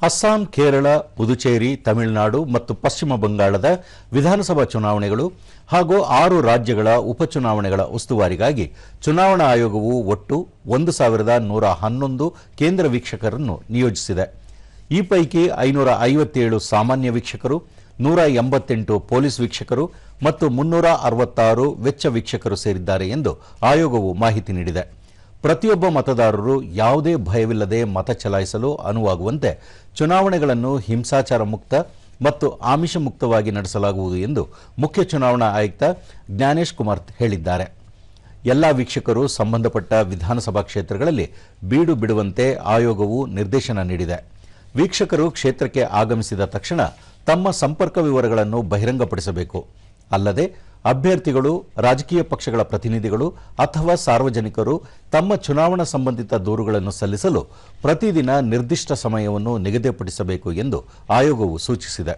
ಅಸ್ಸಾಂ, ಕೇರಳ, ಪುದುಚೇರಿ, ತಮಿಳುನಾಡು ಮತ್ತು ಪಶ್ಚಿಮ ಬಂಗಾಳದ ವಿಧಾನಸಭಾ ಚುನಾವಣೆಗಳು ಹಾಗೂ 6 ರಾಜ್ಯಗಳ ಉಪಚುನಾವಣೆಗಳ ಉಸ್ತುವಾರಿಗಾಗಿ ಚುನಾವಣಾ ಆಯೋಗವು ಒಟ್ಟು 1111 ಕೇಂದ್ರ ವೀಕ್ಷಕರನ್ನು ನಿಯೋಜಿಸಿದೆ. ಈ ಪೈಕಿ 557 ಸಾಮಾನ್ಯ ವೀಕ್ಷಕರು, 188 ಪೊಲೀಸ್ ವೀಕ್ಷಕರು ಮತ್ತು 366 ವೆಚ್ಚ ವೀಕ್ಷಕರು ಸೇರಿದ್ದಾರೆ ಎಂದು ಆಯೋಗವು ಮಾಹಿತಿ ನೀಡಿದೆ. ಪ್ರತಿಯೊಬ್ಬ ಮತದಾರರು ಯಾವುದೇ ಭಯವಿಲ್ಲದೆ ಮತ ಚಲಾಯಿಸಲು ಅನುವಾಗುವಂತೆ ಚುನಾವಣೆಗಳನ್ನು ಹಿಂಸಾಚಾರ ಮುಕ್ತ ಮತ್ತು ಆಮಿಷ ಮುಕ್ತವಾಗಿ ನಡೆಸಲಾಗುವುದು ಎಂದು ಮುಖ್ಯ ಚುನಾವಣಾ ಆಯುಕ್ತ ಜ್ಞಾನೇಶ್ ಕುಮಾರ್ ಹೇಳಿದ್ದಾರೆ. ಎಲ್ಲಾ ವೀಕ್ಷಕರು ಸಂಬಂಧಪಟ್ಟ ವಿಧಾನಸಭಾ ಕ್ಷೇತ್ರಗಳಲ್ಲಿ ಬೀಡು ಬಿಡುವಂತೆ ಆಯೋಗವು ನಿರ್ದೇಶನ ನೀಡಿದೆ. ವೀಕ್ಷಕರು ಕ್ಷೇತ್ರಕ್ಕೆ ಆಗಮಿಸಿದ ತಕ್ಷಣ ತಮ್ಮ ಸಂಪರ್ಕ ವಿವರಗಳನ್ನು ಬಹಿರಂಗಪಡಿಸಬೇಕು. ಅಲ್ಲದೆ ಅಭ್ಯರ್ಥಿಗಳು, ರಾಜಕೀಯ ಪಕ್ಷಗಳ ಪ್ರತಿನಿಧಿಗಳು ಅಥವಾ ಸಾರ್ವಜನಿಕರು ತಮ್ಮ ಚುನಾವಣಾ ಸಂಬಂಧಿತ ದೂರುಗಳನ್ನು ಸಲ್ಲಿಸಲು ಪ್ರತಿದಿನ ನಿರ್ದಿಷ್ಟ ಸಮಯವನ್ನು ನಿಗದಿಪಡಿಸಬೇಕು ಎಂದು ಆಯೋಗವು ಸೂಚಿಸಿದೆ.